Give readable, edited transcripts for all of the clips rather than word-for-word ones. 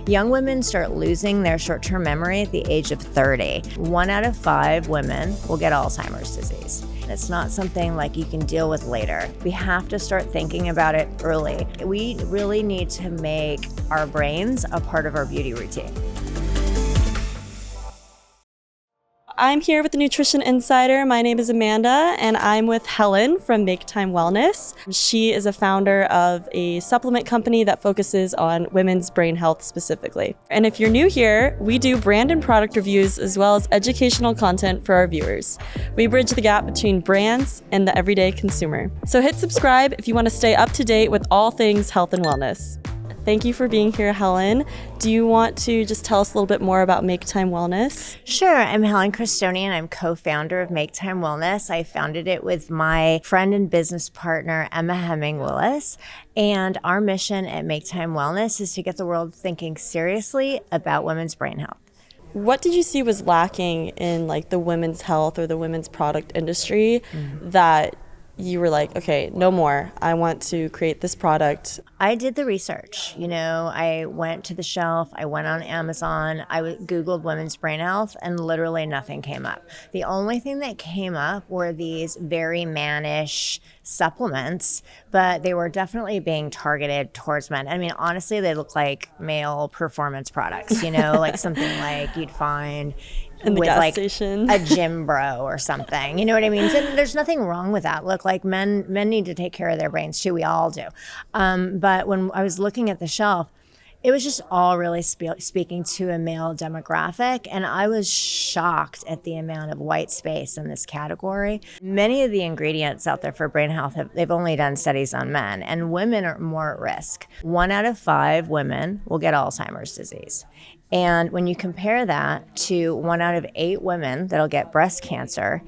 Young women start losing their short-term memory at the age of 30. 1 out of 5 women will get Alzheimer's disease. It's not something like you can deal with later. We have to start thinking about it early. We really need to make our brains a part of our beauty routine. I'm here with the Nutrition Insider. My name is Amanda, and I'm with Helen from Make Time Wellness. She is a founder of a supplement company that focuses on women's brain health specifically. And if you're new here, we do brand and product reviews as well as educational content for our viewers. We bridge the gap between brands and the everyday consumer. So hit subscribe if you want to stay up to date with all things health and wellness. Thank you for being here, Helen. Do you want to just tell us a little bit more about Make Time Wellness? Sure. I'm Helen Christoni, and I'm co-founder of Make Time Wellness. I founded it with my friend and business partner, Emma Heming Willis. And our mission at Make Time Wellness is to get the world thinking seriously about women's brain health. What did you see was lacking in like the women's health or the women's product industry that you were like, okay, no more. I want to create this product? I did the research. I went to the shelf. I went on Amazon. I Googled women's brain health, and literally nothing came up. The only thing that came up were these very mannish supplements, but they were definitely being targeted towards men. I mean, honestly, they look like male performance products, like something like you'd find in the with gas like station. A gym bro or something. You know what I mean? So there's nothing wrong with that. Look, like men need to take care of their brains too. We all do. But when I was looking at the shelf, it was just all really speaking to a male demographic. And I was shocked at the amount of white space in this category. Many of the ingredients out there for brain health, they've only done studies on men, and women are more at risk. 1 out of 5 women will get Alzheimer's disease. And when you compare that to 1 out of 8 women that'll get breast cancer,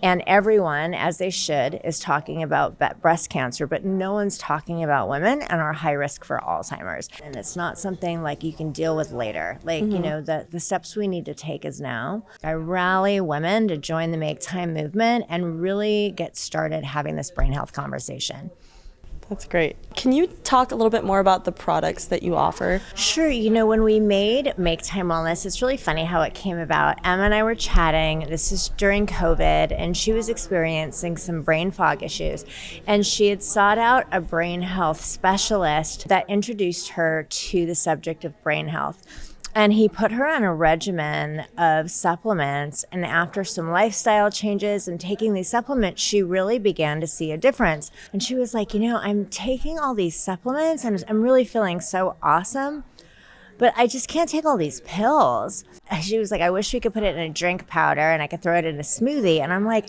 and everyone, as they should, is talking about breast cancer, but no one's talking about women and are high risk for Alzheimer's. And it's not something like you can deal with later. The steps we need to take is now. I rally women to join the Make Time movement and really get started having this brain health conversation. That's great. Can you talk a little bit more about the products that you offer? Sure. When we made Make Time Wellness, it's really funny how it came about. Emma and I were chatting. This is during COVID, and she was experiencing some brain fog issues. And she had sought out a brain health specialist that introduced her to the subject of brain health. And he put her on a regimen of supplements. And after some lifestyle changes and taking these supplements, she really began to see a difference. And she was like, I'm taking all these supplements and I'm really feeling so awesome, but I just can't take all these pills. She was like, I wish we could put it in a drink powder and I could throw it in a smoothie. And I'm like,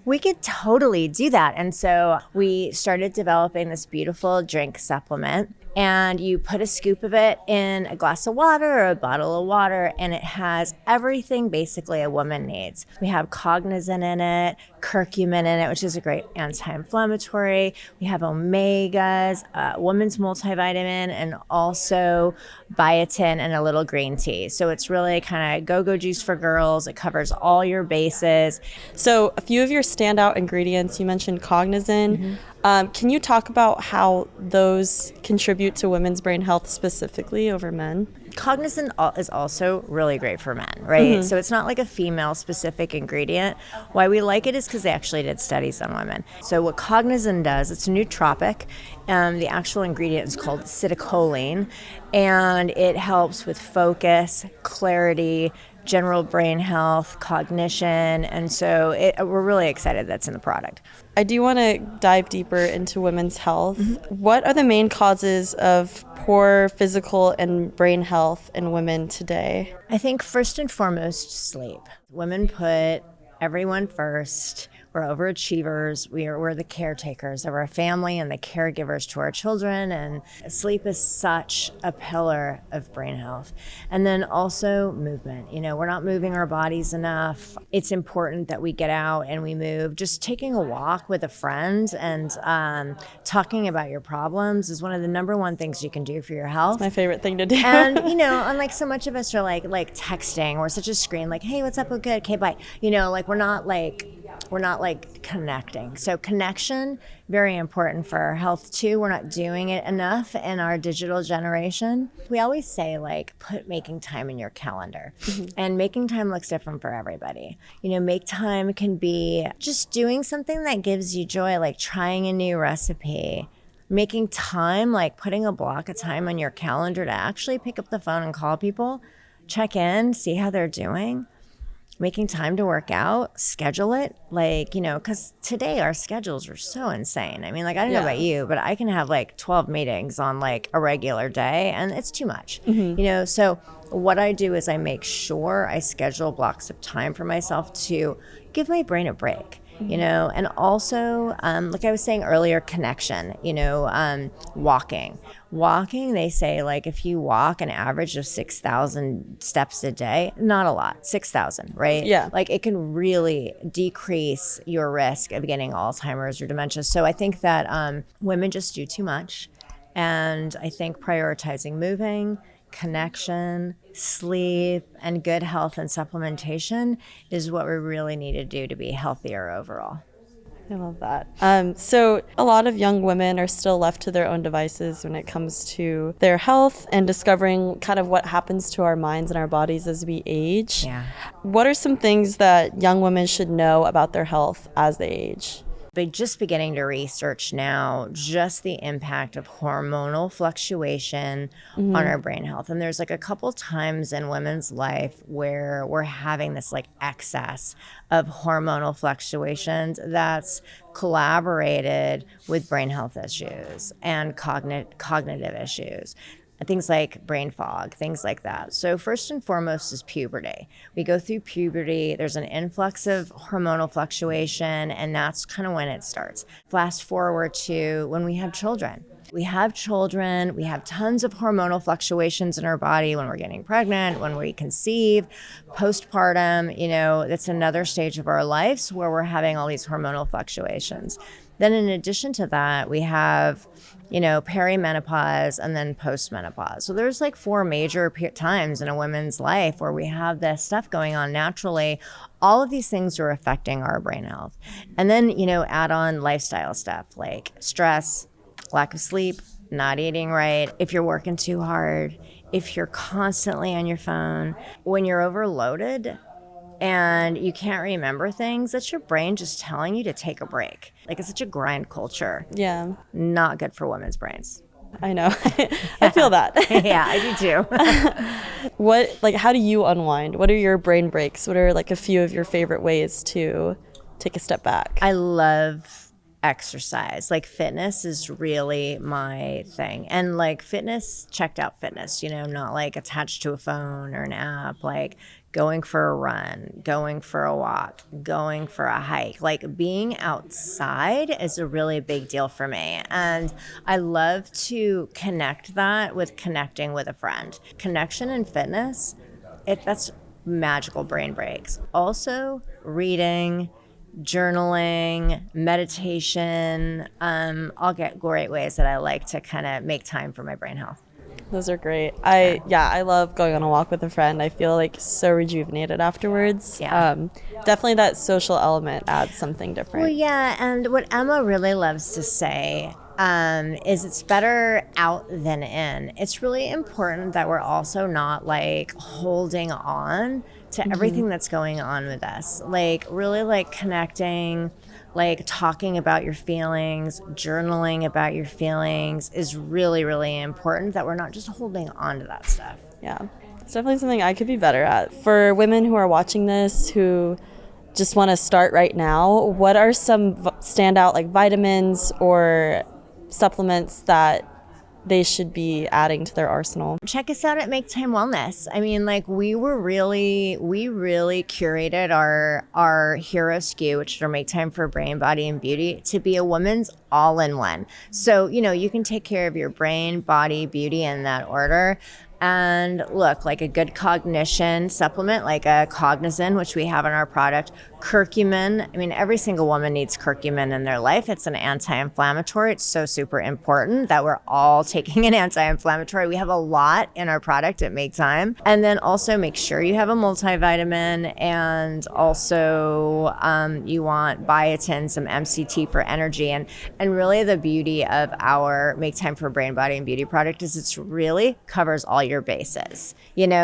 we could totally do that. And so we started developing this beautiful drink supplement. And you put a scoop of it in a glass of water or a bottle of water, and it has everything basically a woman needs. We have Cognizin in it, curcumin in it, which is a great anti-inflammatory. We have omegas, women's multivitamin, and also biotin and a little green tea. So it's really kind of go-go juice for girls. It covers all your bases. So a few of your standout ingredients, you mentioned Cognizin. Can you talk about how those contribute to women's brain health specifically over men? Cognizin is also really great for men, right? So it's not like a female specific ingredient. Why we like it is because they actually did studies on women. So what Cognizin does, it's a nootropic. The actual ingredient is called acetylcholine, and it helps with focus, clarity, general brain health, cognition, and so we're really excited that's in the product. I do want to dive deeper into women's health. What are the main causes of poor physical and brain health in women today? I think first and foremost, sleep. Women put everyone first. We're overachievers. We're the caretakers of our family and the caregivers to our children. And sleep is such a pillar of brain health. And then also movement. We're not moving our bodies enough. It's important that we get out and we move. Just taking a walk with a friend and talking about your problems is one of the number one things you can do for your health. It's my favorite thing to do. And, unlike so much of us are like texting or such a screen, like, hey, what's up? Oh, good. Okay, bye. We're not like we're not like connecting. So connection, very important for our health too. We're not doing it enough in our digital generation. We always say like put making time in your calendar. And making time looks different for everybody. You know, make time can be just doing something that gives you joy, like trying a new recipe. Making time, like putting a block of time on your calendar to actually pick up the phone and call people, check in, see how they're doing. Making time to work out, schedule it, like, you know, because today our schedules are so insane. I mean, like, I don't know about you, but I can have like 12 meetings on like a regular day and it's too much, you know? So what I do is I make sure I schedule blocks of time for myself to give my brain a break. You know, and also, like I was saying earlier, connection, you know, walking. Walking, they say, like, if you walk an average of 6,000 steps a day, not a lot, 6,000, right? Yeah. Like, it can really decrease your risk of getting Alzheimer's or dementia. So I think that women just do too much. And I think prioritizing moving, connection, sleep, and good health and supplementation is what we really need to do to be healthier overall. I love that. So a lot of young women are still left to their own devices when it comes to their health and discovering kind of what happens to our minds and our bodies as we age. Yeah. What are some things that young women should know about their health as they age? They're just beginning to research now just the impact of hormonal fluctuation on our brain health. And there's like a couple times in women's life where we're having this like excess of hormonal fluctuations that's collaborated with brain health issues and cognitive issues. Things like brain fog, things like that. So first and foremost is puberty. We go through puberty, there's an influx of hormonal fluctuation, and that's kind of when it starts. Fast forward to when we have children. We have children, we have tons of hormonal fluctuations in our body when we're getting pregnant, when we conceive, postpartum, you know, that's another stage of our lives where we're having all these hormonal fluctuations. Then in addition to that, we have, you know, perimenopause and then postmenopause. So there's like 4 major times in a woman's life where we have this stuff going on naturally. All of these things are affecting our brain health. And then, you know, add on lifestyle stuff like stress, lack of sleep, not eating right, if you're working too hard, if you're constantly on your phone, when you're overloaded and you can't remember things, that's your brain just telling you to take a break. Like, it's such a grind culture. Yeah. Not good for women's brains. I know. I feel that. Yeah, I do too. How do you unwind? What are your brain breaks? What are like a few of your favorite ways to take a step back? I love exercise. Like, fitness is really my thing. And like fitness, checked out fitness, you know, not like attached to a phone or an app, like going for a run, going for a walk, going for a hike. Like, being outside is a really big deal for me. And I love to connect that with connecting with a friend. Connection and fitness, that's magical brain breaks. Also, reading, journaling, meditation, all get great ways that I like to kind of make time for my brain health. Those are great. I love going on a walk with a friend. I feel like so rejuvenated afterwards. Yeah. Definitely that social element adds something different. Well, yeah, and what Emma really loves to say is it's better out than in. It's really important that we're also not like holding on to everything that's going on with us. Like, really like connecting, like talking about your feelings, journaling about your feelings is really, really important, that we're not just holding on to that stuff. Yeah, it's definitely something I could be better at. For women who are watching this who just want to start right now, what are some standout like vitamins or supplements that they should be adding to their arsenal? Check us out at Make Time Wellness. I mean, like, we really curated our hero SKU, which is our Make Time for Brain, Body, and Beauty, to be a woman's all-in-one. So, you know, you can take care of your brain, body, beauty in that order. And look, like a good cognition supplement, like a Cognizin, which we have in our product, curcumin. I mean, every single woman needs curcumin in their life. It's an anti-inflammatory. It's so super important that we're all taking an anti-inflammatory. We have a lot in our product at Make Time. And then also make sure you have a multivitamin, and also you want biotin, some MCT for energy. And really the beauty of our Make Time for Brain, Body, and Beauty product is it's really covers all your bases,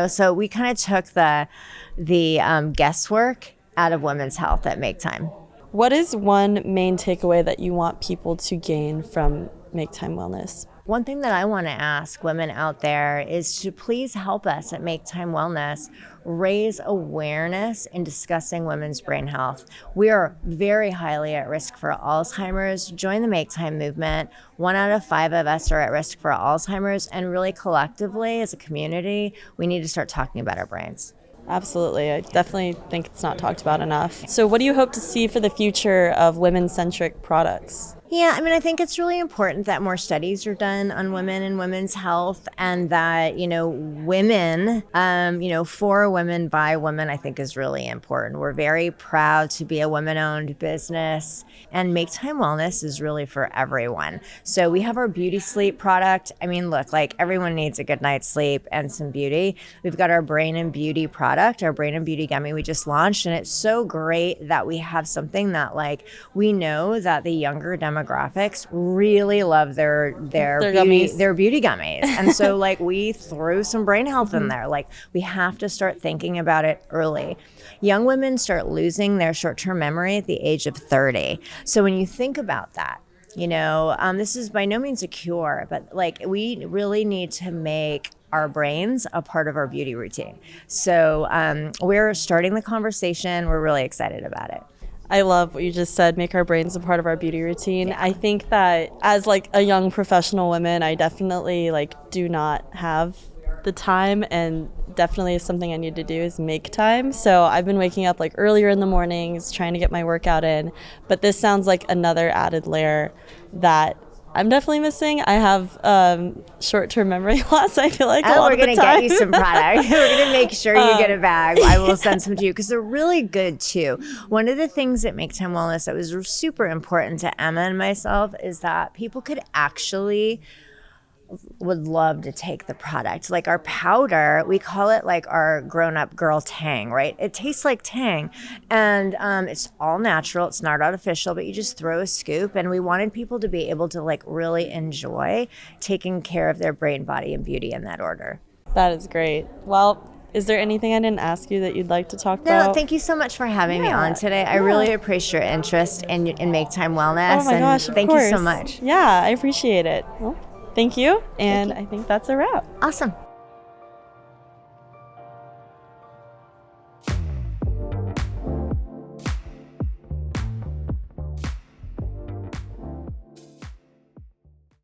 so we kind of took the guesswork out of women's health at Make Time. What is one main takeaway that you want people to gain from Make Time Wellness? One thing that I want to ask women out there is to please help us at Make Time Wellness raise awareness in discussing women's brain health. We are very highly at risk for Alzheimer's. Join the Make Time movement. 1 out of 5 of us are at risk for Alzheimer's, and really collectively as a community, we need to start talking about our brains. Absolutely. I definitely think it's not talked about enough. So what do you hope to see for the future of women-centric products? Yeah, I mean, I think it's really important that more studies are done on women and women's health, and that, women, for women, by women, I think is really important. We're very proud to be a women-owned business, and Make Time Wellness is really for everyone. So we have our beauty sleep product. I mean, look, like everyone needs a good night's sleep and some beauty. We've got our brain and beauty product, our brain and beauty gummy we just launched, and it's so great that we have something that we know that the younger demographics really love their beauty gummies. And so we threw some brain health in there. We have to start thinking about it early. Young women start losing their short-term memory at the age of 30. So when you think about that, this is by no means a cure, but we really need to make our brains a part of our beauty routine. So we're starting the conversation. We're really excited about it. I love what you just said, make our brains a part of our beauty routine. Yeah. I think that as a young professional woman, I definitely do not have the time, and definitely is something I need to do is make time. So I've been waking up earlier in the mornings, trying to get my workout in, but this sounds like another added layer that I'm definitely missing. I have short-term memory loss, I feel like, a lot of the time. We're going to get you some product. We're going to make sure you get a bag. I will send some to you because they're really good, too. One of the things that Make Time Wellness that was super important to Emma and myself is that people could actually would love to take the product. Our powder, we call it our grown-up girl Tang, right? It tastes like Tang, and it's all natural. It's not artificial, but you just throw a scoop, and we wanted people to be able to really enjoy taking care of their brain, body, and beauty in that order. That is great. Well, is there anything I didn't ask you that you'd like to talk about? No, thank you so much for having me on today. I really appreciate your interest in Make Time Wellness. Oh my gosh, thank you so much. Yeah, I appreciate it. Well, thank you, and I think that's a wrap. Awesome.